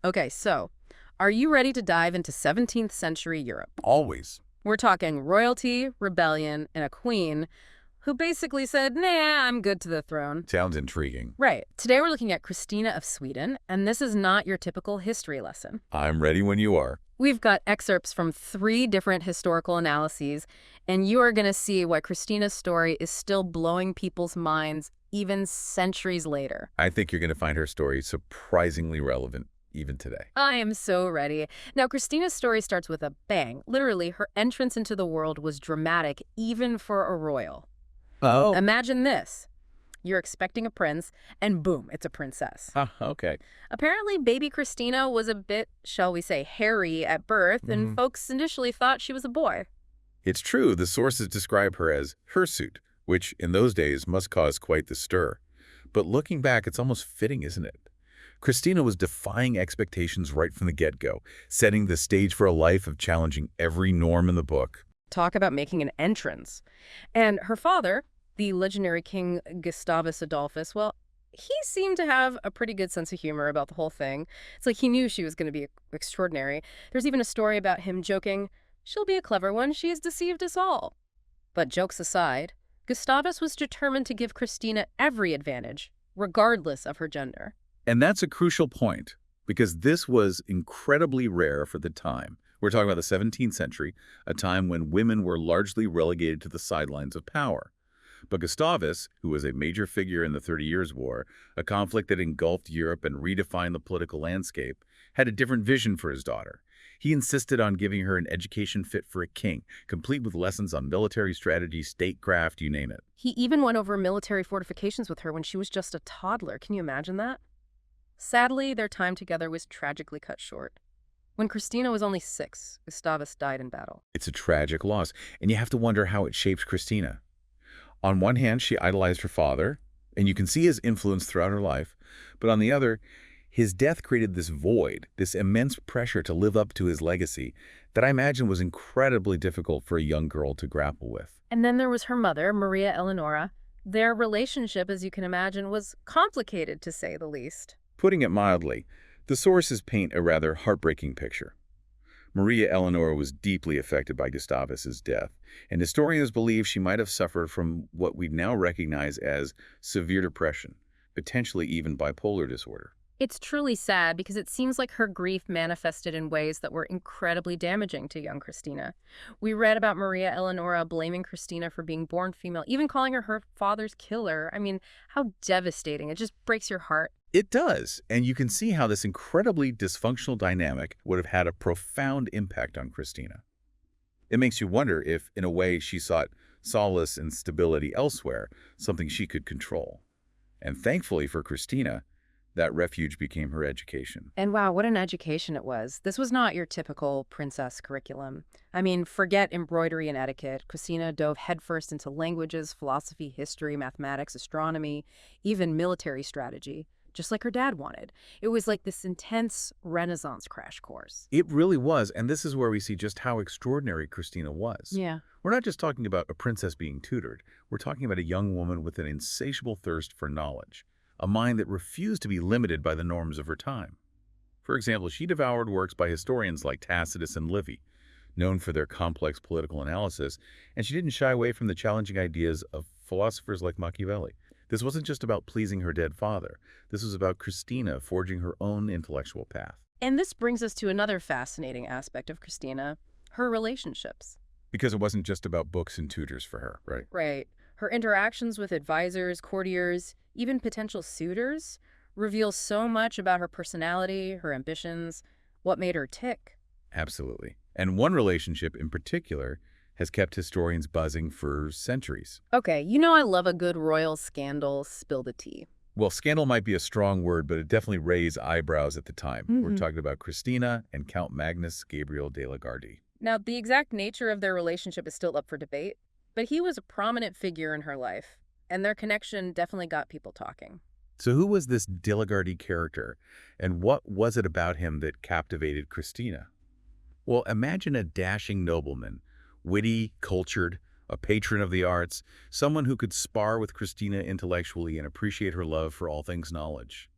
Okay, so are you ready to dive into 17th century Europe? Always. We're talking royalty, rebellion, and a queen who basically said, nah, I'm good to the throne. Sounds intriguing. Right. Today we're looking at Christina of Sweden, and this is not your typical history lesson. I'm ready when you are. We've got excerpts from 3 different historical analyses, and you are going to see why Christina's story is still blowing people's minds even centuries later. I think you're going to find her story surprisingly relevant even today. I am so ready. Now, Christina's story starts with a bang. Literally, her entrance into the world was dramatic, even for a royal. Oh. Imagine this. You're expecting a prince, and boom, it's a princess. Okay. Apparently, baby Christina was a bit, shall we say, hairy at birth, and folks initially thought she was a boy. It's true, the sources describe her as hirsute, which in those days must cause quite the stir. But looking back, it's almost fitting, isn't it? Christina was defying expectations right from the get-go, setting the stage for a life of challenging every norm in the book. Talk about making an entrance. And her father, the legendary King Gustavus Adolphus, well, he seemed to have a pretty good sense of humor about the whole thing. It's like he knew she was going to be extraordinary. There's even a story about him joking, she'll be a clever one, she has deceived us all. But jokes aside, Gustavus was determined to give Christina every advantage, regardless of her gender. And that's a crucial point, because this was incredibly rare for the time. We're talking about the 17th century, a time when women were largely relegated to the sidelines of power. But Gustavus, who was a major figure in the 30 Years' War, a conflict that engulfed Europe and redefined the political landscape, had a different vision for his daughter. He insisted on giving her an education fit for a king, complete with lessons on military strategy, statecraft, you name it. He even went over military fortifications with her when she was just a toddler. Can you imagine that? Sadly, their time together was tragically cut short. When Christina was only 6, Gustavus died in battle. It's a tragic loss, and you have to wonder how it shapes Christina. On one hand, she idolized her father, and you can see his influence throughout her life. But on the other, his death created this void, this immense pressure to live up to his legacy that I imagine was incredibly difficult for a young girl to grapple with. And then there was her mother, Maria Eleonora. Their relationship, as you can imagine, was complicated, to say the least. Putting it mildly, the sources paint a rather heartbreaking picture. Maria Eleonora was deeply affected by Gustavus's death, and historians believe she might have suffered from what we now recognize as severe depression, potentially even bipolar disorder. It's truly sad because it seems like her grief manifested in ways that were incredibly damaging to young Christina. We read about Maria Eleonora blaming Christina for being born female, even calling her father's killer. I mean, how devastating. It just breaks your heart. It does, and you can see how this incredibly dysfunctional dynamic would have had a profound impact on Christina. It makes you wonder if, in a way, she sought solace and stability elsewhere, something she could control. And thankfully for Christina, that refuge became her education. And wow, what an education it was. This was not your typical princess curriculum. I mean, forget embroidery and etiquette. Christina dove headfirst into languages, philosophy, history, mathematics, astronomy, even military strategy, just like her dad wanted. It was like this intense Renaissance crash course. It really was, and this is where we see just how extraordinary Christina was. Yeah. We're not just talking about a princess being tutored. We're talking about a young woman with an insatiable thirst for knowledge, a mind that refused to be limited by the norms of her time. For example, she devoured works by historians like Tacitus and Livy, known for their complex political analysis, and she didn't shy away from the challenging ideas of philosophers like Machiavelli. This wasn't just about pleasing her dead father. This was about Christina forging her own intellectual path. And this brings us to another fascinating aspect of Christina, her relationships. Because it wasn't just about books and tutors for her, right? Right. Her interactions with advisors, courtiers, even potential suitors reveal so much about her personality, her ambitions, what made her tick. Absolutely. And one relationship in particular has kept historians buzzing for centuries. Okay, you know I love a good royal scandal, spill the tea. Well, scandal might be a strong word, but it definitely raised eyebrows at the time. We're talking about Christina and Count Magnus Gabriel de la Gardie. Now, the exact nature of their relationship is still up for debate, but he was a prominent figure in her life, and their connection definitely got people talking. So who was this de la Gardie character, and what was it about him that captivated Christina? Well, imagine a dashing nobleman, witty, cultured, a patron of the arts, someone who could spar with Christina intellectually and appreciate her love for all things knowledge.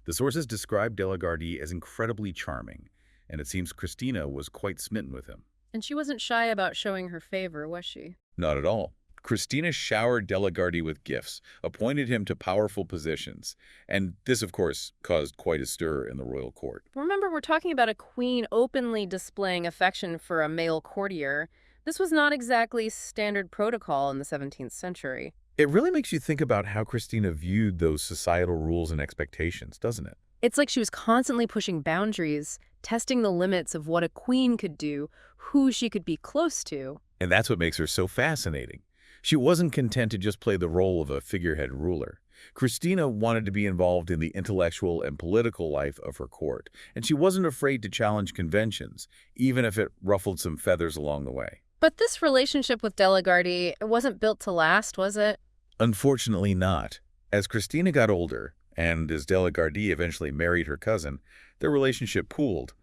The sources describe Delagardy as incredibly charming, and it seems Christina was quite smitten with him. And she wasn't shy about showing her favor, was she? Not at all. Christina showered Delagardy with gifts, appointed him to powerful positions, and this, of course, caused quite a stir in the royal court. Remember, we're talking about a queen openly displaying affection for a male courtier. This was not exactly standard protocol in the 17th century. It really makes you think about how Christina viewed those societal rules and expectations, doesn't it? It's like she was constantly pushing boundaries, testing the limits of what a queen could do, who she could be close to. And that's what makes her so fascinating. She wasn't content to just play the role of a figurehead ruler. Christina wanted to be involved in the intellectual and political life of her court, and she wasn't afraid to challenge conventions, even if it ruffled some feathers along the way. But this relationship with Delagardy wasn't built to last, was it? Unfortunately not. As Christina got older, and as Delagardy eventually married her cousin, their relationship cooled.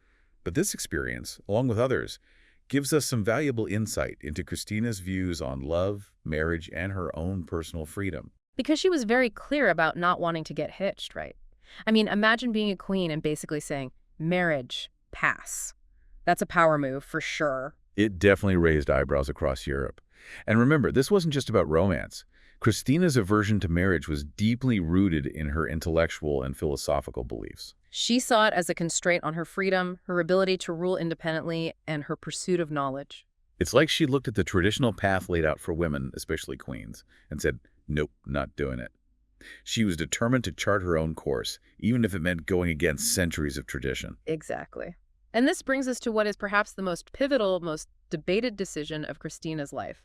But this experience, along with others, gives us some valuable insight into Christina's views on love, marriage, and her own personal freedom. Because she was very clear about not wanting to get hitched, right? I mean, imagine being a queen and basically saying, marriage, pass. That's a power move for sure. It definitely raised eyebrows across Europe. And remember, this wasn't just about romance. Christina's aversion to marriage was deeply rooted in her intellectual and philosophical beliefs. She saw it as a constraint on her freedom, her ability to rule independently, and her pursuit of knowledge. It's like she looked at the traditional path laid out for women, especially queens, and said, nope, not doing it. She was determined to chart her own course, even if it meant going against centuries of tradition. Exactly. And this brings us to what is perhaps the most pivotal, most debated decision of Christina's life,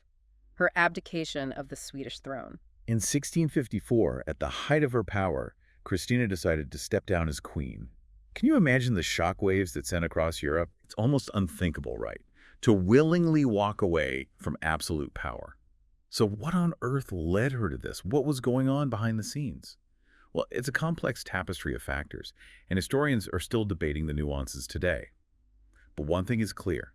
her abdication of the Swedish throne. In 1654, at the height of her power, Christina decided to step down as queen. Can you imagine the shockwaves that sent across Europe? It's almost unthinkable, right? To willingly walk away from absolute power. So what on earth led her to this? What was going on behind the scenes? Well, it's a complex tapestry of factors, and historians are still debating the nuances today. But one thing is clear.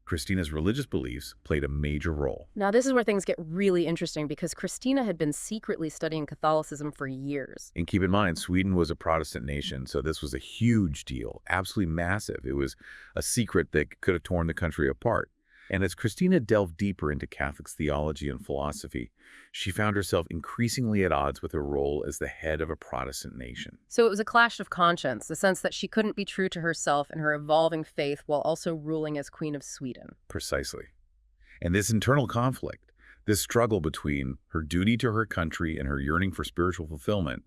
Christina's religious beliefs played a major role. Now, this is where things get really interesting because Christina had been secretly studying Catholicism for years. And keep in mind, Sweden was a Protestant nation, so this was a huge deal, absolutely massive. It was a secret that could have torn the country apart. And as Christina delved deeper into Catholic's theology and philosophy, she found herself increasingly at odds with her role as the head of a Protestant nation. So it was a clash of conscience, the sense that she couldn't be true to herself and her evolving faith while also ruling as Queen of Sweden. Precisely. And this internal conflict, this struggle between her duty to her country and her yearning for spiritual fulfillment,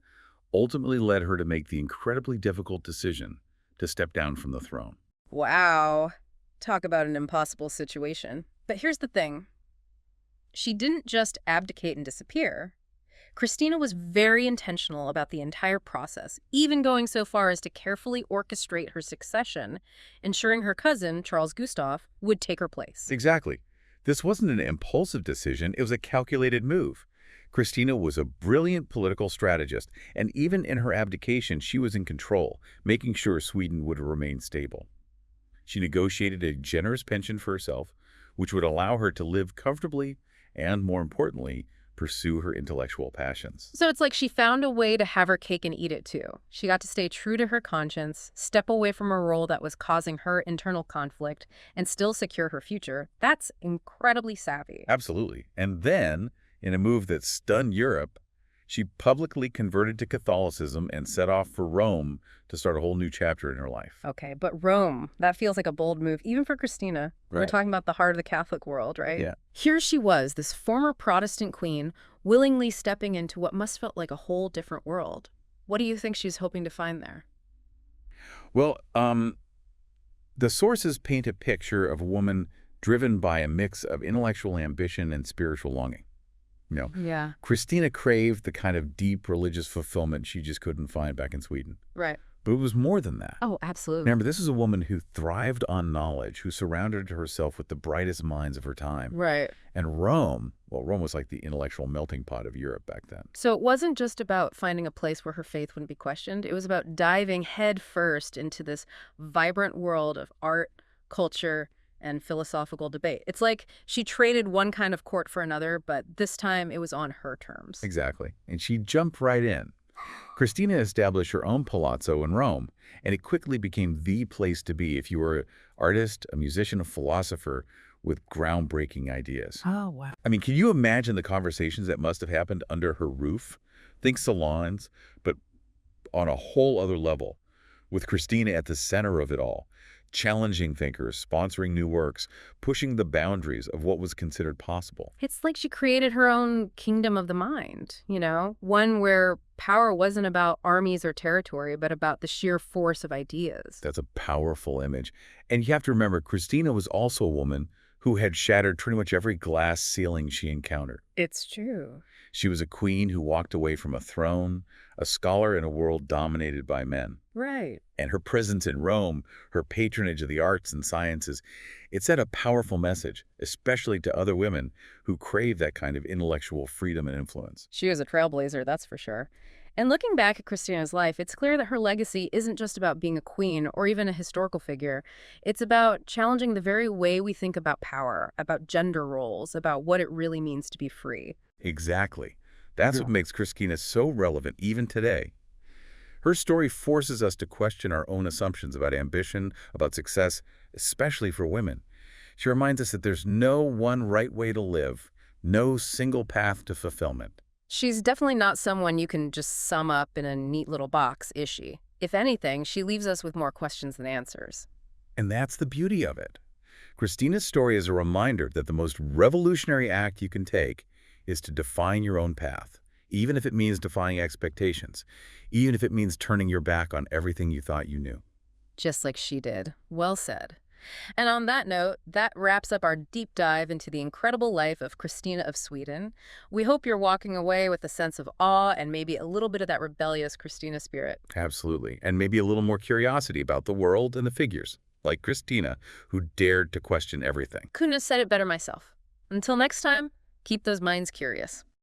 ultimately led her to make the incredibly difficult decision to step down from the throne. Wow. Talk about an impossible situation. But here's the thing. She didn't just abdicate and disappear. Christina was very intentional about the entire process, even going so far as to carefully orchestrate her succession, ensuring her cousin, Charles Gustav, would take her place. Exactly. This wasn't an impulsive decision, it was a calculated move. Christina was a brilliant political strategist, and even in her abdication, she was in control, making sure Sweden would remain stable. She negotiated a generous pension for herself, which would allow her to live comfortably and, more importantly, pursue her intellectual passions. So it's like she found a way to have her cake and eat it too. She got to stay true to her conscience, step away from a role that was causing her internal conflict, and still secure her future. That's incredibly savvy. Absolutely. And then, in a move that stunned Europe, she publicly converted to Catholicism and set off for Rome to start a whole new chapter in her life. Okay, but Rome, that feels like a bold move, even for Christina. We're Right. talking about the heart of the Catholic world, right? Yeah. Here she was, this former Protestant queen, willingly stepping into what must felt like a whole different world. What do you think she's hoping to find there? Well, the sources paint a picture of a woman driven by a mix of intellectual ambition and spiritual longing. Yeah. Christina craved the kind of deep religious fulfillment she just couldn't find back in Sweden. Right. But it was more than that. Oh, absolutely. Remember, this is a woman who thrived on knowledge, who surrounded herself with the brightest minds of her time. Right. And Rome, well, Rome was like the intellectual melting pot of Europe back then. So it wasn't just about finding a place where her faith wouldn't be questioned. It was about diving head first into this vibrant world of art, culture, and philosophical debate. It's like she traded one kind of court for another, but this time it was on her terms. Exactly. And she jumped right in. Christina established her own palazzo in Rome, and it quickly became the place to be if you were an artist, a musician, a philosopher with groundbreaking ideas. Oh, wow. I mean, can you imagine the conversations that must have happened under her roof? Think salons, but on a whole other level, with Christina at the center of it all, challenging thinkers, sponsoring new works, pushing the boundaries of what was considered possible. It's like she created her own kingdom of the mind, one where power wasn't about armies or territory, but about the sheer force of ideas. That's a powerful image. And you have to remember, Christina was also a woman who had shattered pretty much every glass ceiling she encountered. It's true. She was a queen who walked away from a throne, a scholar in a world dominated by men. Right. And her presence in Rome, her patronage of the arts and sciences, it sent a powerful message, especially to other women who crave that kind of intellectual freedom and influence. She was a trailblazer, that's for sure. And looking back at Christina's life, it's clear that her legacy isn't just about being a queen or even a historical figure. It's about challenging the very way we think about power, about gender roles, about what it really means to be free. Exactly. That's what makes Christina so relevant even today. Her story forces us to question our own assumptions about ambition, about success, especially for women. She reminds us that there's no one right way to live, no single path to fulfillment. She's definitely not someone you can just sum up in a neat little box, is she? If anything, she leaves us with more questions than answers. And that's the beauty of it. Christina's story is a reminder that the most revolutionary act you can take is to define your own path, even if it means defying expectations, even if it means turning your back on everything you thought you knew. Just like she did. Well said. And on that note, that wraps up our deep dive into the incredible life of Christina of Sweden. We hope you're walking away with a sense of awe and maybe a little bit of that rebellious Christina spirit. Absolutely. And maybe a little more curiosity about the world and the figures, like Christina, who dared to question everything. Couldn't have said it better myself. Until next time, keep those minds curious.